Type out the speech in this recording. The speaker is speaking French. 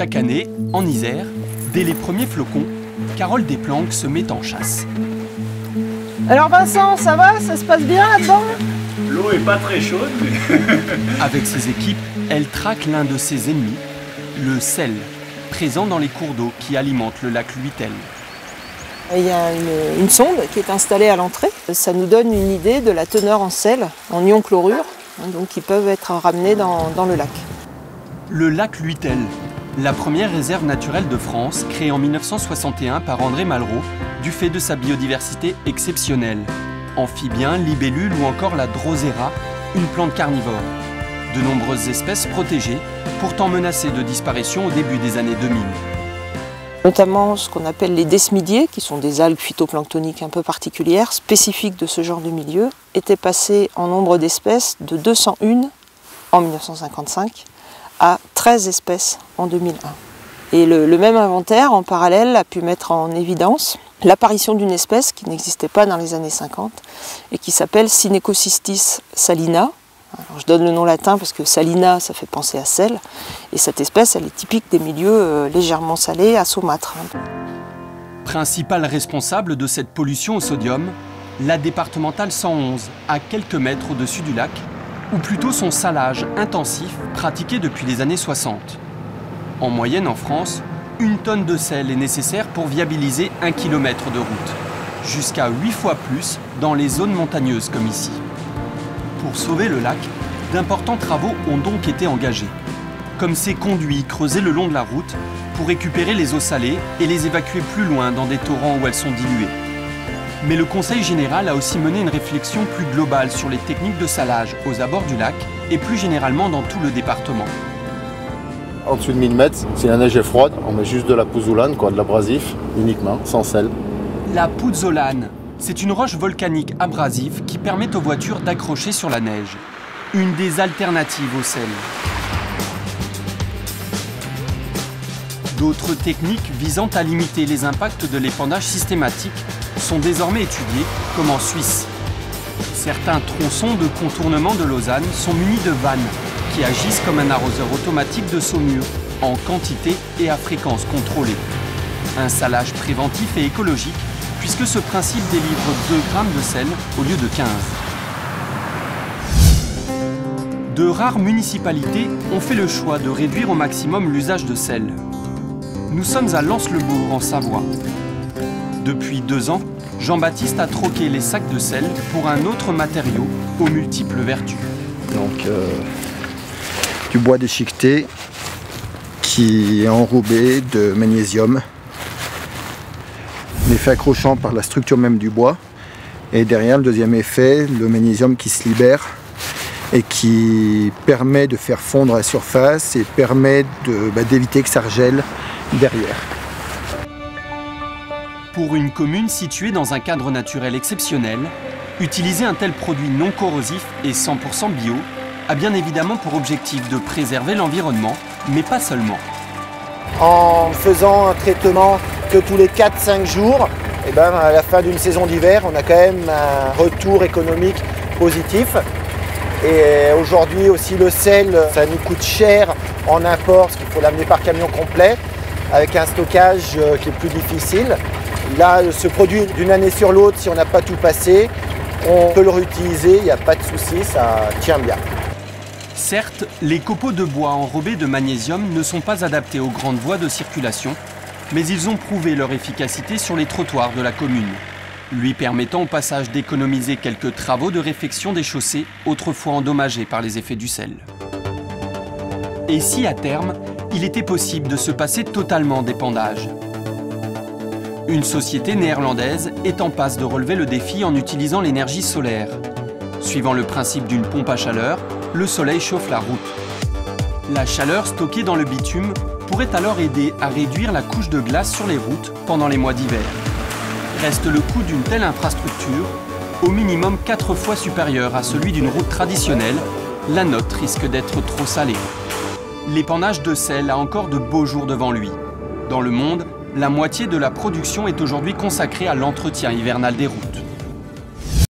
Chaque année, en Isère, dès les premiers flocons, Carole Desplanques se met en chasse. Alors Vincent, ça va? Ça se passe bien là-dedans? L'eau est pas très chaude, mais... Avec ses équipes, elle traque l'un de ses ennemis, le sel, présent dans les cours d'eau qui alimentent le lac Luitel. Il y a une sonde qui est installée à l'entrée. Ça nous donne une idée de la teneur en sel, en ion chlorure, donc qui peuvent être ramenés dans le lac. Le lac Luitel, la première réserve naturelle de France, créée en 1961 par André Malraux, du fait de sa biodiversité exceptionnelle. Amphibiens, libellules ou encore la drosera, une plante carnivore. De nombreuses espèces protégées, pourtant menacées de disparition au début des années 2000. Notamment ce qu'on appelle les desmidiers, qui sont des algues phytoplanctoniques un peu particulières, spécifiques de ce genre de milieu, étaient passées en nombre d'espèces de 201 en 1955 à 13 espèces en 2001. Et le même inventaire, en parallèle, a pu mettre en évidence l'apparition d'une espèce qui n'existait pas dans les années 50 et qui s'appelle Synecocystis salina. Alors, je donne le nom latin parce que salina, ça fait penser à sel. Et cette espèce, elle est typique des milieux légèrement salés à saumâtre. Principale responsable de cette pollution au sodium, la départementale 111, à quelques mètres au-dessus du lac, ou plutôt son salage intensif pratiqué depuis les années 60. En moyenne en France, 1 tonne de sel est nécessaire pour viabiliser 1 km de route, jusqu'à 8 fois plus dans les zones montagneuses comme ici. Pour sauver le lac, d'importants travaux ont donc été engagés, comme ces conduits creusés le long de la route pour récupérer les eaux salées et les évacuer plus loin dans des torrents où elles sont diluées. Mais le Conseil général a aussi mené une réflexion plus globale sur les techniques de salage aux abords du lac et plus généralement dans tout le département. En dessous de 1000 mètres, si la neige est froide, on met juste de la pouzzolane, de l'abrasif, uniquement, sans sel. La pouzzolane, c'est une roche volcanique abrasive qui permet aux voitures d'accrocher sur la neige. Une des alternatives au sel. D'autres techniques visant à limiter les impacts de l'épandage systématique sont désormais étudiées, comme en Suisse. Certains tronçons de contournement de Lausanne sont munis de vannes qui agissent comme un arroseur automatique de saumure, en quantité et à fréquence contrôlée. Un salage préventif et écologique, puisque ce principe délivre 2 grammes de sel au lieu de 15. De rares municipalités ont fait le choix de réduire au maximum l'usage de sel. Nous sommes à Lens-le-Bourg, en Savoie. Depuis 2 ans, Jean-Baptiste a troqué les sacs de sel pour un autre matériau aux multiples vertus. Donc, du bois déchiqueté qui est enrobé de magnésium. L'effet accrochant par la structure même du bois. Et derrière, le deuxième effet, le magnésium qui se libère et qui permet de faire fondre à la surface et permet d'éviter que ça regèle derrière. Pour une commune située dans un cadre naturel exceptionnel, utiliser un tel produit non corrosif et 100% bio a bien évidemment pour objectif de préserver l'environnement, mais pas seulement. En faisant un traitement que tous les 4-5 jours, et à la fin d'une saison d'hiver, on a quand même un retour économique positif. Et aujourd'hui aussi le sel, ça nous coûte cher en import, parce qu'il faut l'amener par camion complet, avec un stockage qui est plus difficile. Là, ce produit d'une année sur l'autre, si on n'a pas tout passé, on peut le réutiliser, il n'y a pas de souci, ça tient bien. Certes, les copeaux de bois enrobés de magnésium ne sont pas adaptés aux grandes voies de circulation, mais ils ont prouvé leur efficacité sur les trottoirs de la commune, lui permettant au passage d'économiser quelques travaux de réfection des chaussées autrefois endommagées par les effets du sel. Et si à terme, il était possible de se passer totalement d'épandage? Une société néerlandaise est en passe de relever le défi en utilisant l'énergie solaire. Suivant le principe d'une pompe à chaleur, le soleil chauffe la route. La chaleur stockée dans le bitume pourrait alors aider à réduire la couche de glace sur les routes pendant les mois d'hiver. Reste le coût d'une telle infrastructure, au minimum 4 fois supérieur à celui d'une route traditionnelle. La note risque d'être trop salée. L'épandage de sel a encore de beaux jours devant lui. Dans le monde, la moitié de la production est aujourd'hui consacrée à l'entretien hivernal des routes.